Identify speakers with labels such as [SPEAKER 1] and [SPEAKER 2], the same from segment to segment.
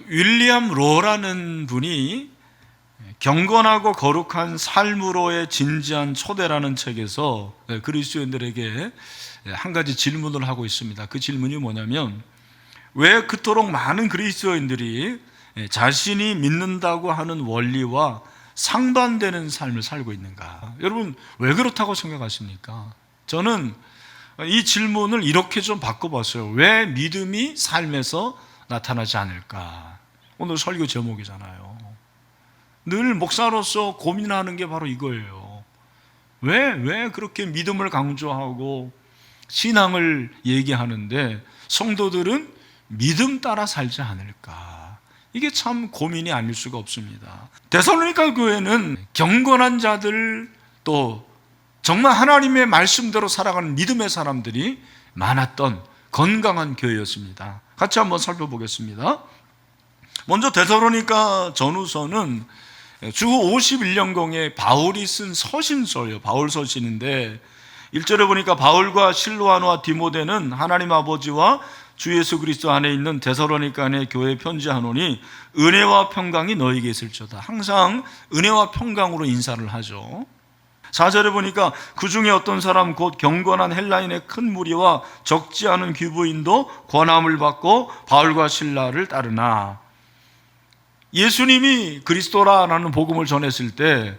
[SPEAKER 1] 윌리엄 로라는 분이 경건하고 거룩한 삶으로의 진지한 초대라는 책에서 그리스도인들에게 한 가지 질문을 하고 있습니다. 그 질문이 뭐냐면, 왜 그토록 많은 그리스도인들이 자신이 믿는다고 하는 원리와 상반되는 삶을 살고 있는가? 여러분, 왜 그렇다고 생각하십니까? 저는 이 질문을 이렇게 좀 바꿔봤어요. 왜 믿음이 삶에서 나타나지 않을까? 오늘 설교 제목이잖아요. 늘 목사로서 고민하는 게 바로 이거예요. 왜 그렇게 믿음을 강조하고 신앙을 얘기하는데 성도들은 믿음 따라 살지 않을까? 이게 참 고민이 아닐 수가 없습니다. 데살로니가 교회는 경건한 자들, 또 정말 하나님의 말씀대로 살아가는 믿음의 사람들이 많았던 건강한 교회였습니다. 같이 한번 살펴보겠습니다. 먼저 데살로니가 전후서는 주 51년경에 바울이 쓴 서신서예요. 바울 서신인데 1절에 보니까 바울과 실로아노와 디모데는 하나님 아버지와 주 예수 그리스도 안에 있는 데살로니가 안에 교회에 편지하노니 은혜와 평강이 너희에게 있을지어다. 항상 은혜와 평강으로 인사를 하죠. 4절에 보니까 그 중에 어떤 사람 곧 경건한 헬라인의 큰 무리와 적지 않은 귀부인도 권함을 받고 바울과 실라를 따르나. 예수님이 그리스도라는 복음을 전했을 때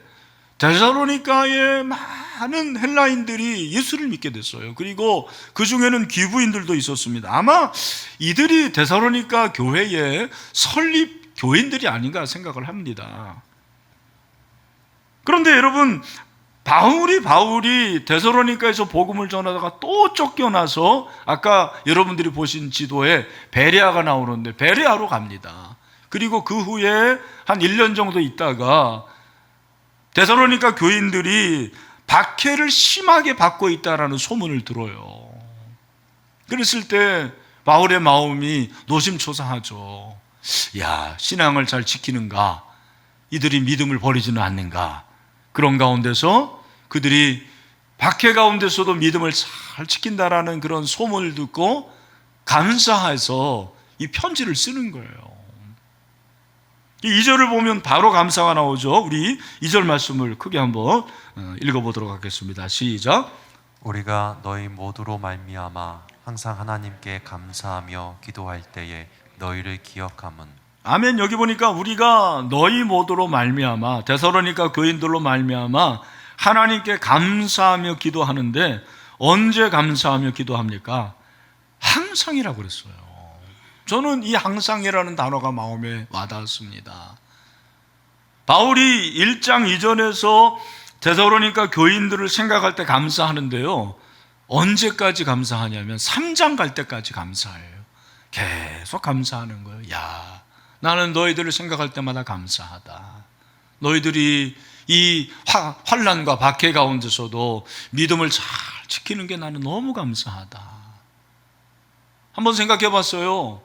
[SPEAKER 1] 데살로니가의 많은 헬라인들이 예수를 믿게 됐어요. 그리고 그 중에는 귀부인들도 있었습니다. 아마 이들이 데살로니가 교회의 설립 교인들이 아닌가 생각을 합니다. 그런데 여러분, 바울이 데살로니가에서 복음을 전하다가 또 쫓겨나서 아까 여러분들이 보신 지도에 베레아가 나오는데 베레아로 갑니다. 그리고 그 후에 한 1년 정도 있다가 데살로니가 교인들이 박해를 심하게 받고 있다라는 소문을 들어요. 그랬을 때 바울의 마음이 노심초사하죠. 야, 신앙을 잘 지키는가? 이들이 믿음을 버리지는 않는가? 그런 가운데서 그들이 박해 가운데서도 믿음을 잘 지킨다라는 그런 소문을 듣고 감사해서 이 편지를 쓰는 거예요. 이 2절을 보면 바로 감사가 나오죠. 우리 2절 말씀을 크게 한번 읽어보도록 하겠습니다. 시작.
[SPEAKER 2] 우리가 너희 모두로 말미암아 항상 하나님께 감사하며 기도할 때에 너희를 기억함은.
[SPEAKER 1] 아멘. 여기 보니까 우리가 너희 모두로 말미암아, 데살로니가 교인들로 말미암아 하나님께 감사하며 기도하는데 언제 감사하며 기도합니까? 항상이라고 그랬어요. 저는 이 항상이라는 단어가 마음에 와닿았습니다. 바울이 1장 이전에서 데살로니가 교인들을 생각할 때 감사하는데요, 언제까지 감사하냐면 3장 갈 때까지 감사해요. 계속 감사하는 거예요. 야, 나는 너희들을 생각할 때마다 감사하다. 너희들이 이 환난과 박해 가운데서도 믿음을 잘 지키는 게 나는 너무 감사하다. 한번 생각해 봤어요.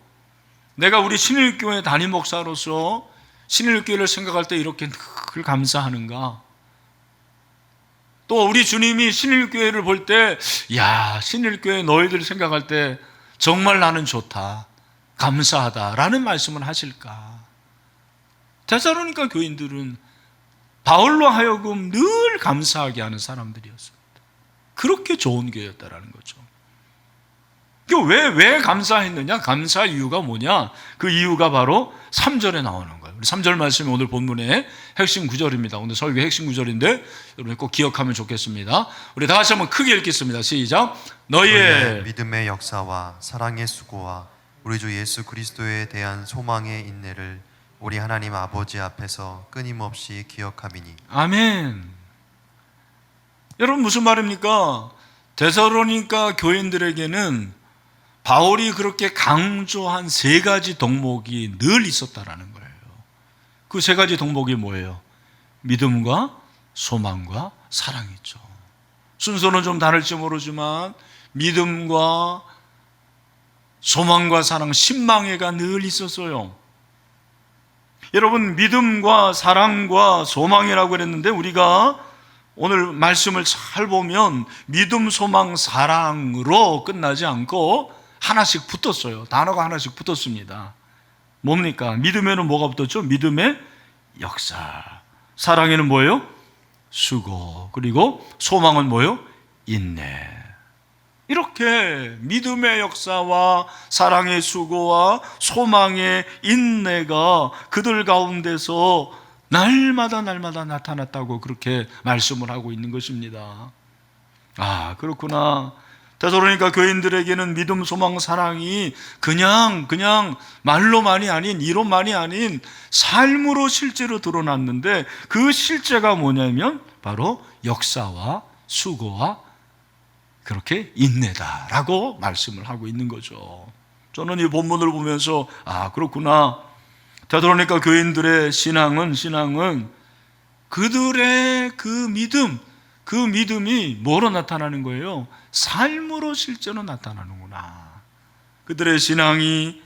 [SPEAKER 1] 내가 우리 신일교회 담임 목사로서 신일교회를 생각할 때 이렇게 늘 감사하는가? 또 우리 주님이 신일교회를 볼 때, 야, 신일교회 너희들 생각할 때 정말 나는 좋다, 감사하다라는 말씀을 하실까? 데살로니가 교인들은 바울로 하여금 늘 감사하게 하는 사람들이었습니다. 그렇게 좋은 교회였다라는 거죠. 왜 감사했느냐? 감사 이유가 뭐냐? 그 이유가 바로 3절에 나오는 거예요. 우리 3절 말씀이 오늘 본문의 핵심 구절입니다. 오늘 설교의 핵심 구절인데 여러분 꼭 기억하면 좋겠습니다. 우리 다 같이 한번 크게 읽겠습니다. 시작. 너희의
[SPEAKER 2] 믿음의 역사와 사랑의 수고와 우리 주 예수 그리스도에 대한 소망의 인내를 우리 하나님 아버지 앞에서 끊임없이 기억함이니.
[SPEAKER 1] 아멘. 여러분 무슨 말입니까? 데살로니가 교인들에게는 바울이 그렇게 강조한 3가지 덕목이 늘 있었다라는 거예요. 그 3가지 덕목이 뭐예요? 믿음과 소망과 사랑이죠. 순서는 좀 다를지 모르지만 믿음과 소망과 사랑, 신망애가 늘 있었어요. 여러분, 믿음과 사랑과 소망이라고 그랬는데 우리가 오늘 말씀을 잘 보면 믿음, 소망, 사랑으로 끝나지 않고 하나씩 붙었어요. 단어가 하나씩 붙었습니다. 뭡니까? 믿음에는 뭐가 붙었죠? 믿음의 역사. 사랑에는 뭐예요? 수고. 그리고 소망은 뭐예요? 인내. 이렇게 믿음의 역사와 사랑의 수고와 소망의 인내가 그들 가운데서 날마다 나타났다고 그렇게 말씀을 하고 있는 것입니다. 아, 그렇구나. 되도록이니까 교인들에게는 믿음, 소망, 사랑이 그냥 말로만이 아닌, 이론만이 아닌 삶으로 실제로 드러났는데, 그 실제가 뭐냐면 바로 역사와 수고와 그렇게 인내다라고 말씀을 하고 있는 거죠. 저는 이 본문을 보면서 아, 그렇구나. 되도록이니까 교인들의 신앙은 그들의 그 믿음이 뭐로 나타나는 거예요? 삶으로 실제로 나타나는구나. 그들의 신앙이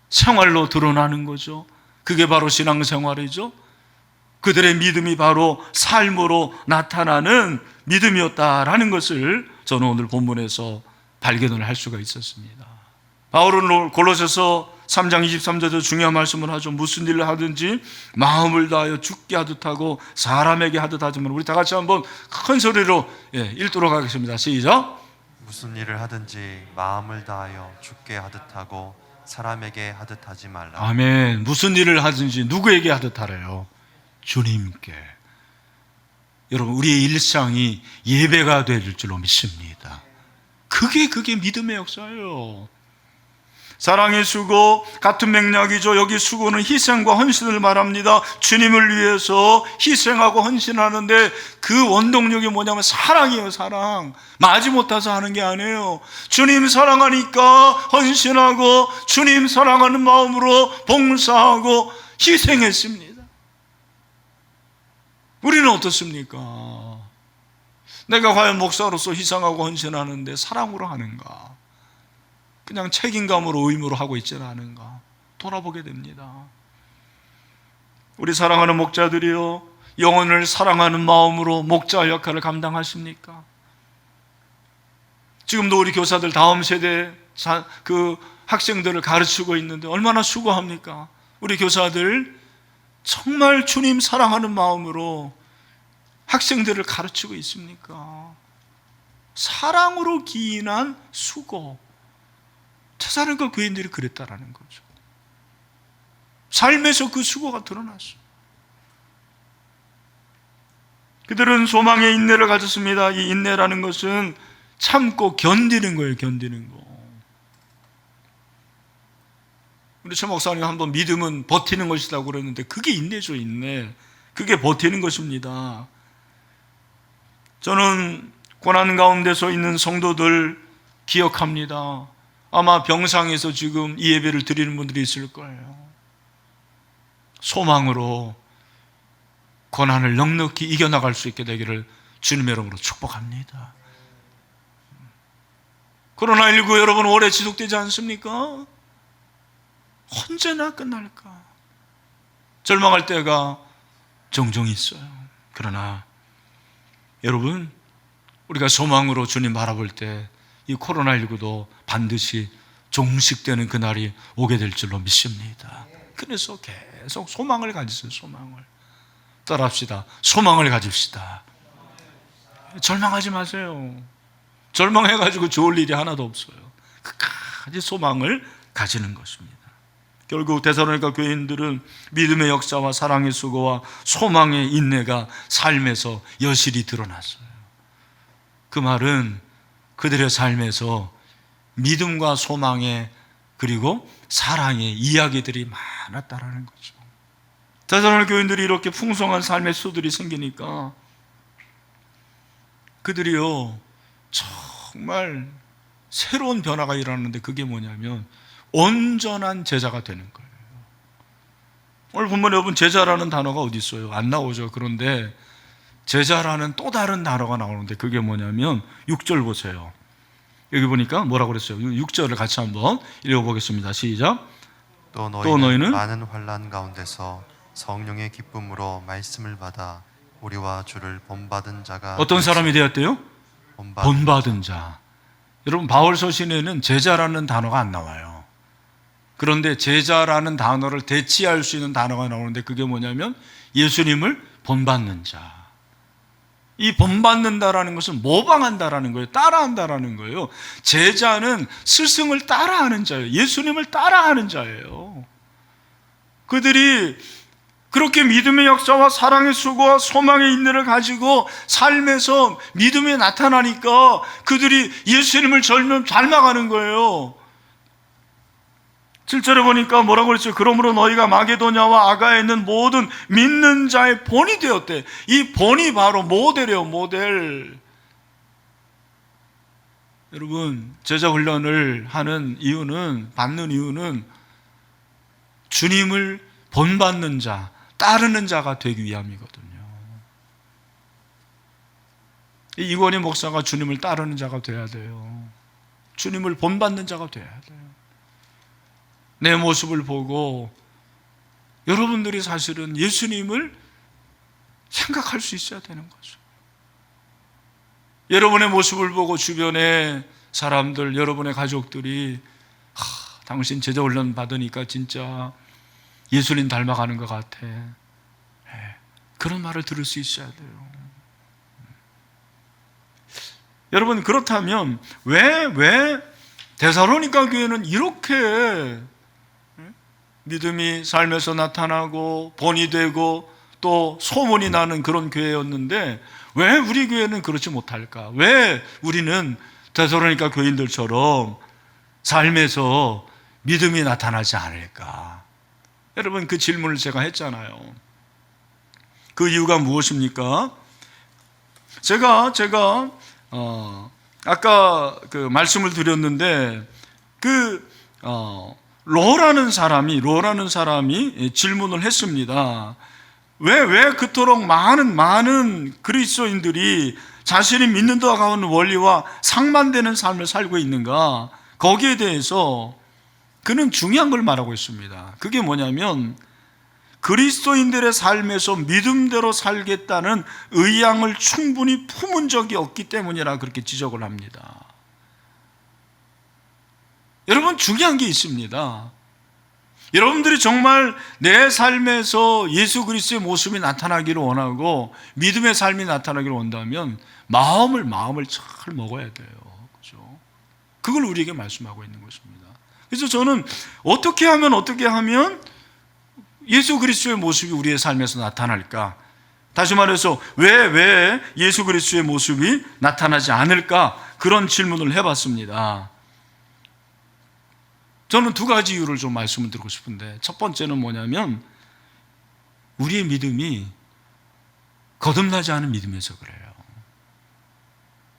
[SPEAKER 1] 생활로 드러나는 거죠. 그게 바로 신앙생활이죠. 그들의 믿음이 바로 삶으로 나타나는 믿음이었다라는 것을 저는 오늘 본문에서 발견을 할 수가 있었습니다. 바울은 골로새서 3장 23절에서 중요한 말씀을 하죠. 무슨 일을 하든지 마음을 다하여 죽게 하듯 하고 사람에게 하듯 하지만, 우리 다 같이 한번 큰 소리로 읽도록 하겠습니다. 시작.
[SPEAKER 2] 무슨 일을 하든지 마음을 다하여 죽게 하듯 하고 사람에게 하듯 하지 말라.
[SPEAKER 1] 아멘. 무슨 일을 하든지 누구에게 하듯 하래요? 주님께. 여러분, 우리의 일상이 예배가 될 줄로 믿습니다. 그게 믿음의 역사예요. 사랑의 수고, 같은 맥락이죠. 여기 수고는 희생과 헌신을 말합니다. 주님을 위해서 희생하고 헌신하는데 그 원동력이 뭐냐면 사랑이에요. 사랑. 마지못해서 하는 게 아니에요. 주님 사랑하니까 헌신하고 주님 사랑하는 마음으로 봉사하고 희생했습니다. 우리는 어떻습니까? 내가 과연 목사로서 희생하고 헌신하는데 사랑으로 하는가? 그냥 책임감으로 의무로 하고 있지는 않은가 돌아보게 됩니다. 우리 사랑하는 목자들이요, 영혼을 사랑하는 마음으로 목자 역할을 감당하십니까? 지금도 우리 교사들 다음 세대 그 학생들을 가르치고 있는데 얼마나 수고합니까? 우리 교사들 정말 주님 사랑하는 마음으로 학생들을 가르치고 있습니까? 사랑으로 기인한 수고. 테살로니가 교인들이 그랬다라는 거죠. 삶에서 그 수고가 드러났어요. 그들은 소망의 인내를 가졌습니다. 이 인내라는 것은 참고 견디는 거예요. 견디는 거. 우리 최 목사님 한번 믿음은 버티는 것이라고 그랬는데 그게 인내죠. 인내. 그게 버티는 것입니다. 저는 고난 가운데서 있는 성도들 기억합니다. 아마 병상에서 지금 이 예배를 드리는 분들이 있을 거예요. 소망으로 고난을 넉넉히 이겨나갈 수 있게 되기를 주님의 이름으로 축복합니다. 코로나19 여러분 오래 지속되지 않습니까? 언제나 끝날까? 절망할 때가 종종 있어요. 그러나 여러분, 우리가 소망으로 주님 바라볼 때 이 코로나19도 반드시 종식되는 그날이 오게 될 줄로 믿습니다. 그래서 계속 소망을 가지세요. 소망을 따라합시다. 소망을 가집시다. 절망하지 마세요. 절망해가지고 좋을 일이 하나도 없어요. 끝까지 소망을 가지는 것입니다. 결국 데살로니가 교인들은 믿음의 역사와 사랑의 수고와 소망의 인내가 삶에서 여실히 드러났어요. 그 말은 그들의 삶에서 믿음과 소망의 그리고 사랑의 이야기들이 많았다라는 거죠. 데살로니가 교인들이 이렇게 풍성한 삶의 수들이 생기니까 그들이요 정말 새로운 변화가 일어나는데, 그게 뭐냐면 온전한 제자가 되는 거예요. 오늘 본문에 여러분 제자라는 단어가 어디 있어요? 안 나오죠. 그런데 제자라는 또 다른 단어가 나오는데 그게 뭐냐면 6절 보세요. 여기 보니까 뭐라고 그랬어요? 6절을 같이 한번 읽어보겠습니다. 시작.
[SPEAKER 2] 또 너희는 많은 환난 가운데서 성령의 기쁨으로 말씀을 받아 우리와 주를 본받은 자가
[SPEAKER 1] 어떤 사람이 되었대요? 본받은 자. 여러분 바울 서신에는 제자라는 단어가 안 나와요. 그런데 제자라는 단어를 대치할 수 있는 단어가 나오는데 그게 뭐냐면 예수님을 본받는 자. 이 본받는다라는 것은 모방한다라는 거예요. 따라한다라는 거예요. 제자는 스승을 따라하는 자예요. 예수님을 따라하는 자예요. 그들이 그렇게 믿음의 역사와 사랑의 수고와 소망의 인내를 가지고 삶에서 믿음이 나타나니까 그들이 예수님을 닮아가는 거예요. 7절에 보니까 뭐라고 그랬죠? 그러므로 너희가 마게도냐와 아가에 있는 모든 믿는 자의 본이 되었대. 이 본이 바로 모델이에요. 모델. 여러분, 제자 훈련을 하는 이유는, 받는 이유는 주님을 본받는 자, 따르는 자가 되기 위함이거든요. 이권희 목사가 주님을 따르는 자가 돼야 돼요. 주님을 본받는 자가 돼야 돼요. 내 모습을 보고 여러분들이 사실은 예수님을 생각할 수 있어야 되는 거죠. 여러분의 모습을 보고 주변의 사람들, 여러분의 가족들이 당신 제자 훈련 받으니까 진짜 예수님 닮아가는 것 같아. 그런 말을 들을 수 있어야 돼요. 여러분, 그렇다면 왜 데살로니가 교회는 이렇게 믿음이 삶에서 나타나고 본이 되고 또 소문이 나는 그런 교회였는데 왜 우리 교회는 그렇지 못할까? 왜 우리는 데살로니가 교인들처럼 삶에서 믿음이 나타나지 않을까? 여러분, 그 질문을 제가 했잖아요. 그 이유가 무엇입니까? 제가 아까 그 말씀을 드렸는데 로라는 사람이 질문을 했습니다. 왜 그토록 많은 그리스도인들이 자신이 믿는 데 가까운 원리와 상반되는 삶을 살고 있는가? 거기에 대해서 그는 중요한 걸 말하고 있습니다. 그게 뭐냐면 그리스도인들의 삶에서 믿음대로 살겠다는 의향을 충분히 품은 적이 없기 때문이라 그렇게 지적을 합니다. 여러분, 중요한 게 있습니다. 여러분들이 정말 내 삶에서 예수 그리스도의 모습이 나타나기를 원하고 믿음의 삶이 나타나기를 원한다면 마음을 잘 먹어야 돼요. 그렇죠? 그걸 우리에게 말씀하고 있는 것입니다. 그래서 저는 어떻게 하면 예수 그리스도의 모습이 우리의 삶에서 나타날까? 다시 말해서 왜 예수 그리스도의 모습이 나타나지 않을까? 그런 질문을 해봤습니다. 저는 두 가지 이유를 좀 말씀을 드리고 싶은데 첫 번째는 뭐냐면 우리의 믿음이 거듭나지 않은 믿음에서 그래요.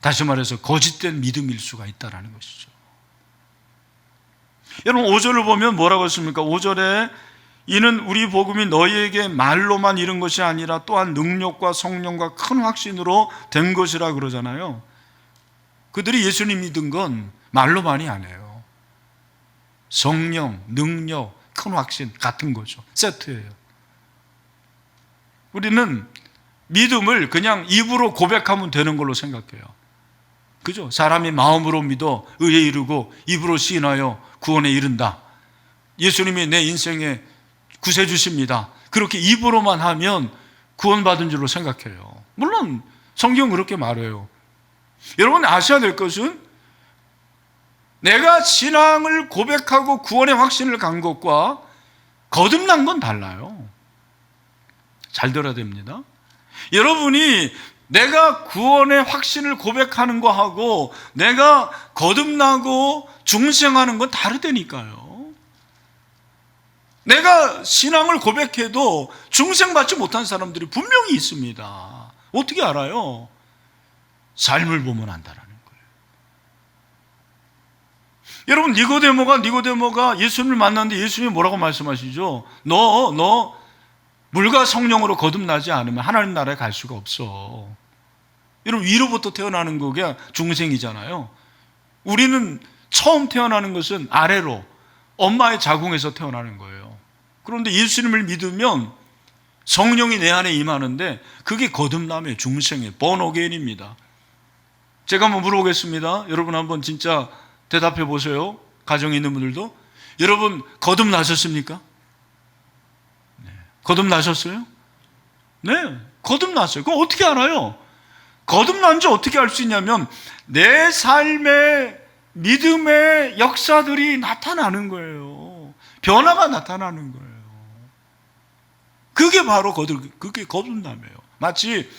[SPEAKER 1] 다시 말해서 거짓된 믿음일 수가 있다는 것이죠. 여러분, 5절을 보면 뭐라고 했습니까? 5절에 이는 우리 복음이 너희에게 말로만 이른 것이 아니라 또한 능력과 성령과 큰 확신으로 된 것이라 그러잖아요. 그들이 예수님 믿은 건 말로만이 아니에요. 성령, 능력, 큰 확신 같은 거죠. 세트예요. 우리는 믿음을 그냥 입으로 고백하면 되는 걸로 생각해요. 그죠? 사람이 마음으로 믿어 의에 이르고 입으로 시인하여 구원에 이른다. 예수님이 내 인생에 구세주십니다. 그렇게 입으로만 하면 구원받은 줄로 생각해요. 물론 성경은 그렇게 말해요. 여러분, 아셔야 될 것은 내가 신앙을 고백하고 구원의 확신을 간 것과 거듭난 건 달라요. 잘 들어야 됩니다. 여러분이 내가 구원의 확신을 고백하는 거하고 내가 거듭나고 중생하는 건 다르다니까요. 내가 신앙을 고백해도 중생받지 못한 사람들이 분명히 있습니다. 어떻게 알아요? 삶을 보면 안다라는 거예요. 여러분, 니고데모가 예수님을 만났는데 예수님이 뭐라고 말씀하시죠? 너 물과 성령으로 거듭나지 않으면 하나님 나라에 갈 수가 없어. 여러분, 위로부터 태어나는 거가 중생이잖아요. 우리는 처음 태어나는 것은 아래로 엄마의 자궁에서 태어나는 거예요. 그런데 예수님을 믿으면 성령이 내 안에 임하는데 그게 거듭남의 중생의 born again입니다. 제가 한번 물어보겠습니다. 여러분 한번 진짜 대답해 보세요. 가정에 있는 분들도. 여러분 거듭나셨습니까? 네. 거듭나셨어요? 네, 거듭났어요. 그럼 어떻게 알아요? 거듭난지 어떻게 알 수 있냐면 내 삶의 믿음의 역사들이 나타나는 거예요. 변화가 나타나는 거예요. 그게 바로 그게 거듭남이에요. 마치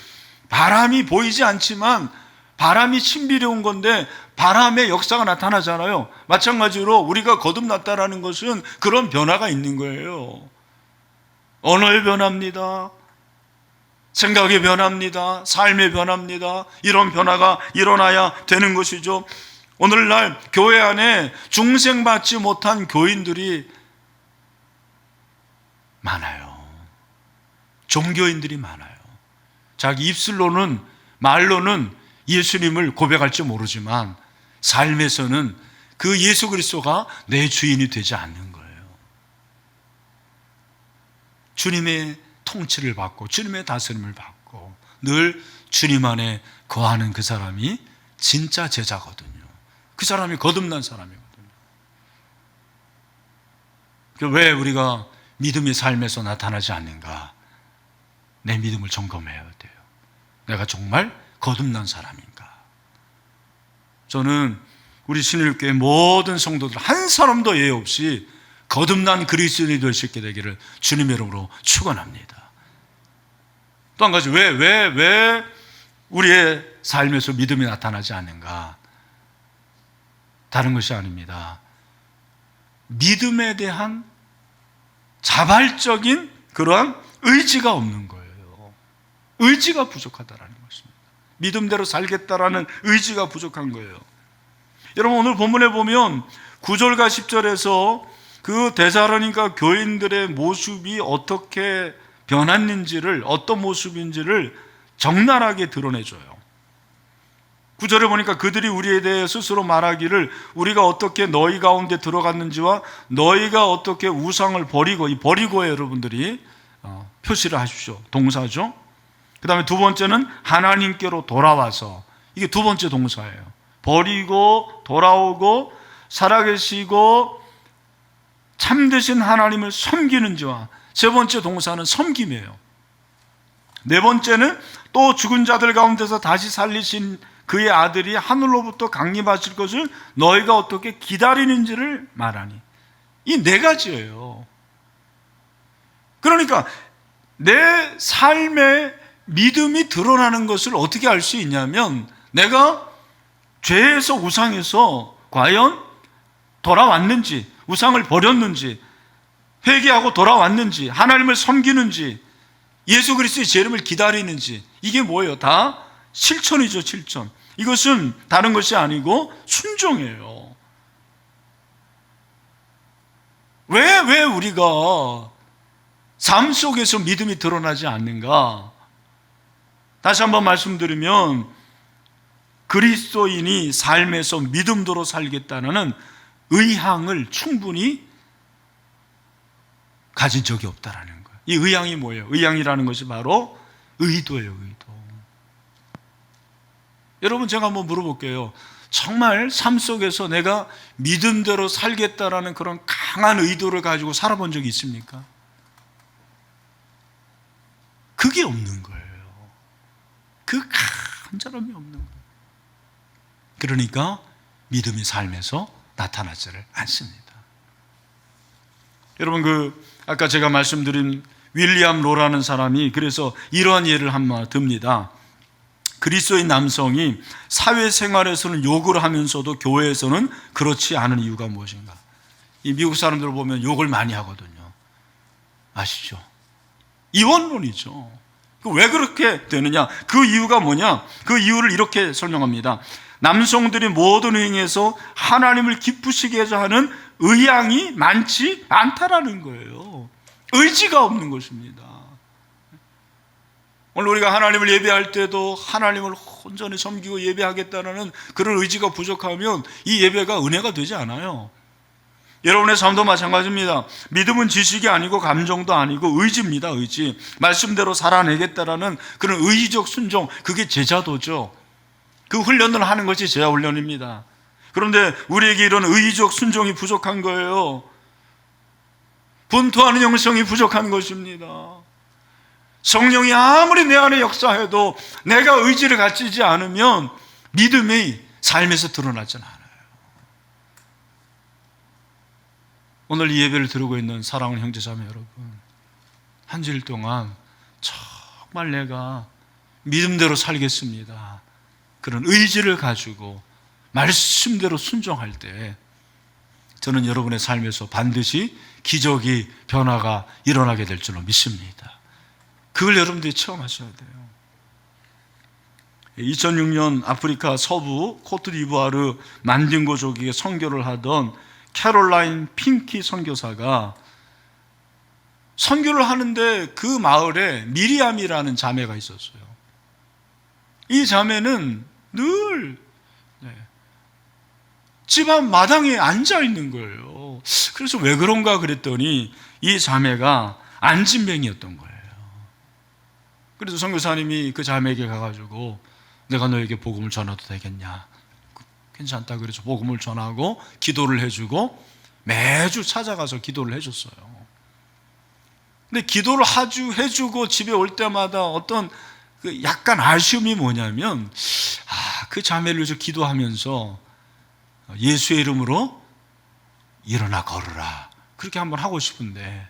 [SPEAKER 1] 바람이 보이지 않지만 바람이 신비로운 건데 바람의 역사가 나타나잖아요. 마찬가지로 우리가 거듭났다라는 것은 그런 변화가 있는 거예요. 언어의 변화입니다. 생각의 변화입니다. 삶의 변화입니다. 이런 변화가 일어나야 되는 것이죠. 오늘날 교회 안에 중생받지 못한 교인들이 많아요. 종교인들이 많아요. 자기 입술로는, 말로는 예수님을 고백할지 모르지만 삶에서는 그 예수 그리스도가 내 주인이 되지 않는 거예요. 주님의 통치를 받고 주님의 다스림을 받고 늘 주님 안에 거하는 그 사람이 진짜 제자거든요. 그 사람이 거듭난 사람이거든요. 왜 우리가 믿음이 삶에서 나타나지 않는가? 내 믿음을 점검해야 돼요. 내가 정말 거듭난 사람인가? 저는 우리 신일교회 모든 성도들 한 사람도 예외 없이 거듭난 그리스도인이 될 수 있게 되기를 주님의 이름으로 축원합니다. 또 한 가지, 왜 우리의 삶에서 믿음이 나타나지 않는가? 다른 것이 아닙니다. 믿음에 대한 자발적인 그러한 의지가 없는 거예요. 의지가 부족하다라는 것입니다. 믿음대로 살겠다라는 의지가 부족한 거예요. 여러분, 오늘 본문에 보면 9절과 10절에서 그 데살로니가 교인들의 모습이 어떻게 변했는지를, 어떤 모습인지를 적나라하게 드러내줘요. 9절에 보니까 그들이 우리에 대해 스스로 말하기를 우리가 어떻게 너희 가운데 들어갔는지와 너희가 어떻게 우상을 버리고, 이 버리고에 여러분들이 표시를 하십시오. 동사죠. 그 다음에 두 번째는 하나님께로 돌아와서, 이게 두 번째 동사예요. 버리고 돌아오고 살아계시고 참되신 하나님을 섬기는지와, 세 번째 동사는 섬김이에요. 네 번째는 또 죽은 자들 가운데서 다시 살리신 그의 아들이 하늘로부터 강림하실 것을 너희가 어떻게 기다리는지를 말하니. 이 네 가지예요. 그러니까 내 삶의 믿음이 드러나는 것을 어떻게 알 수 있냐면, 내가 죄에서 우상에서 과연 돌아왔는지, 우상을 버렸는지, 회개하고 돌아왔는지, 하나님을 섬기는지, 예수 그리스도의 재림을 기다리는지, 이게 뭐예요? 다 실천이죠. 실천. 이것은 다른 것이 아니고 순종이에요. 왜 우리가 삶 속에서 믿음이 드러나지 않는가? 다시 한번 말씀드리면, 그리스도인이 삶에서 믿음대로 살겠다는 의향을 충분히 가진 적이 없다라는 거예요. 이 의향이 뭐예요? 의향이라는 것이 바로 의도예요. 의도. 여러분, 제가 한번 물어볼게요. 정말 삶 속에서 내가 믿음대로 살겠다라는 그런 강한 의도를 가지고 살아본 적이 있습니까? 그게 없는 거예요. 그 간절함이 없는 거예요. 그러니까 믿음이 삶에서 나타나지를 않습니다. 여러분, 아까 제가 말씀드린 윌리엄 로라는 사람이 그래서 이러한 예를 한번 듭니다. 그리스도인 남성이 사회생활에서는 욕을 하면서도 교회에서는 그렇지 않은 이유가 무엇인가? 이 미국 사람들 보면 욕을 많이 하거든요. 아시죠? 이원론이죠. 왜 그렇게 되느냐? 그 이유가 뭐냐? 그 이유를 이렇게 설명합니다. 남성들이 모든 행위에서 하나님을 기쁘시게 해서 하는 의향이 많지 않다라는 거예요. 의지가 없는 것입니다. 오늘 우리가 하나님을 예배할 때도 하나님을 온전히 섬기고 예배하겠다는 그런 의지가 부족하면 이 예배가 은혜가 되지 않아요. 여러분의 삶도 마찬가지입니다. 믿음은 지식이 아니고 감정도 아니고 의지입니다. 의지. 말씀대로 살아내겠다라는 그런 의지적 순종, 그게 제자도죠. 그 훈련을 하는 것이 제자 훈련입니다. 그런데 우리에게 이런 의지적 순종이 부족한 거예요. 분투하는 영성이 부족한 것입니다. 성령이 아무리 내 안에 역사해도 내가 의지를 갖추지 않으면 믿음이 삶에서 드러나지 않아요. 오늘 이 예배를 들고 있는 사랑하는 형제자매 여러분, 한 주일 동안 정말 내가 믿음대로 살겠습니다, 그런 의지를 가지고 말씀대로 순종할 때 저는 여러분의 삶에서 반드시 기적이, 변화가 일어나게 될 줄로 믿습니다. 그걸 여러분들이 체험하셔야 돼요. 2006년 아프리카 서부 코트디부아르 만딩고족에게 선교를 하던 캐롤라인 핑키 선교사가 선교를 하는데 그 마을에 미리암이라는 자매가 있었어요. 이 자매는 늘 집안 마당에 앉아 있는 거예요. 그래서 왜 그런가 그랬더니 이 자매가 안진뱅이였던 거예요. 그래서 선교사님이 그 자매에게 가가지고 내가 너에게 복음을 전해도 되겠냐? 괜찮다 그래서 복음을 전하고 기도를 해주고 매주 찾아가서 기도를 해줬어요. 근데 기도를 해주고 집에 올 때마다 어떤 약간 아쉬움이 뭐냐면 그 자매를 위해서 기도하면서 예수의 이름으로 일어나 걸으라 그렇게 한번 하고 싶은데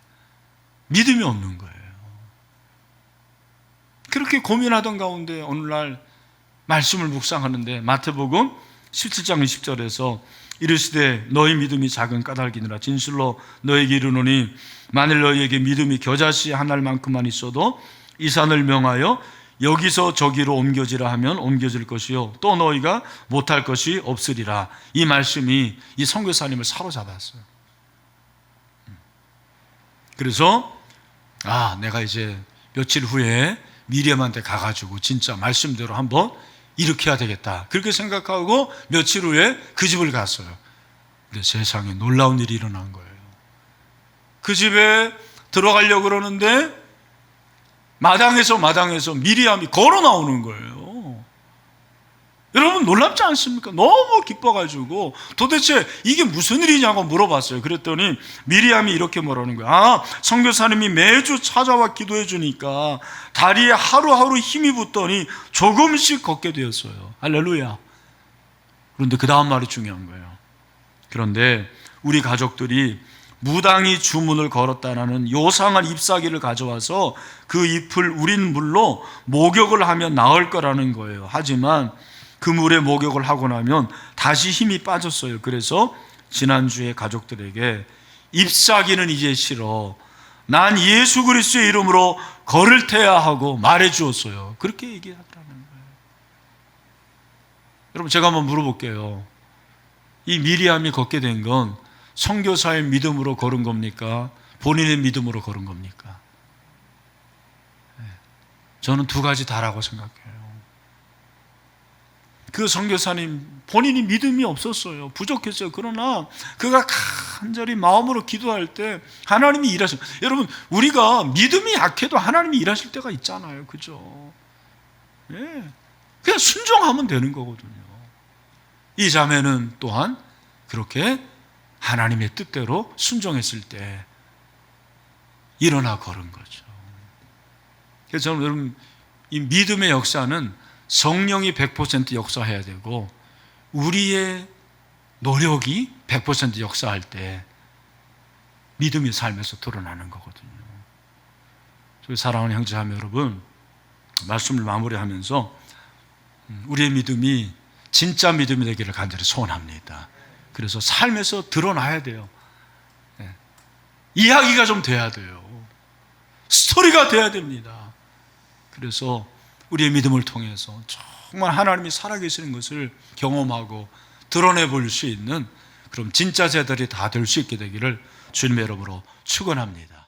[SPEAKER 1] 믿음이 없는 거예요. 그렇게 고민하던 가운데 어느 날 말씀을 묵상하는데 마태복음 17장 20절에서 이르시되 너희 믿음이 작은 까닭이니라 진실로 너에게 이르노니 만일 너희에게 믿음이 겨자씨 한 알만큼만 있어도 이 산을 명하여 여기서 저기로 옮겨지라 하면 옮겨질 것이요 또 너희가 못할 것이 없으리라. 이 말씀이 이 선교사님을 사로잡았어요. 그래서 내가 이제 며칠 후에 미리암한테 가가지고 진짜 말씀대로 한번 일으켜야 되겠다 그렇게 생각하고 며칠 후에 그 집을 갔어요. 근데 세상에 놀라운 일이 일어난 거예요. 그 집에 들어가려고 그러는데 마당에서 미리암이 걸어 나오는 거예요. 여러분 놀랍지 않습니까? 너무 기뻐가지고 도대체 이게 무슨 일이냐고 물어봤어요. 그랬더니 미리암이 이렇게 말하는 거예요. 선교사님이 매주 찾아와 기도해 주니까 다리에 하루하루 힘이 붙더니 조금씩 걷게 되었어요. 할렐루야. 그런데 그 다음 말이 중요한 거예요. 그런데 우리 가족들이 무당이 주문을 걸었다라는 요상한 잎사귀를 가져와서 그 잎을 우린 물로 목욕을 하면 나을 거라는 거예요. 하지만 그 물에 목욕을 하고 나면 다시 힘이 빠졌어요. 그래서 지난주에 가족들에게 잎사귀는 이제 싫어, 난 예수 그리스도의 이름으로 걸을 테야 하고 말해 주었어요. 그렇게 얘기하더라는 거예요. 여러분 제가 한번 물어볼게요. 이 미리암이 걷게 된 건 선교사의 믿음으로 걸은 겁니까? 본인의 믿음으로 걸은 겁니까? 저는 두 가지 다라고 생각해요. 그 선교사님 본인이 믿음이 없었어요. 부족했어요. 그러나 그가 간절히 마음으로 기도할 때 하나님이 일하셔요. 여러분 우리가 믿음이 약해도 하나님이 일하실 때가 있잖아요. 그죠? 그냥 순종하면 되는 거거든요. 이 자매는 또한 그렇게 하나님의 뜻대로 순종했을 때 일어나 걸은 거죠. 그래서 저는 여러분 이 믿음의 역사는 성령이 100% 역사해야 되고 우리의 노력이 100% 역사할 때 믿음이 삶에서 드러나는 거거든요. 저희 사랑하는 형제자매 여러분, 말씀을 마무리하면서 우리의 믿음이 진짜 믿음이 되기를 간절히 소원합니다. 그래서 삶에서 드러나야 돼요. 이야기가 좀 돼야 돼요. 스토리가 돼야 됩니다. 그래서 우리의 믿음을 통해서 정말 하나님이 살아계시는 것을 경험하고 드러내 볼 수 있는 그럼 진짜 제자들이 다 될 수 있게 되기를 주님의 이름으로 축원합니다.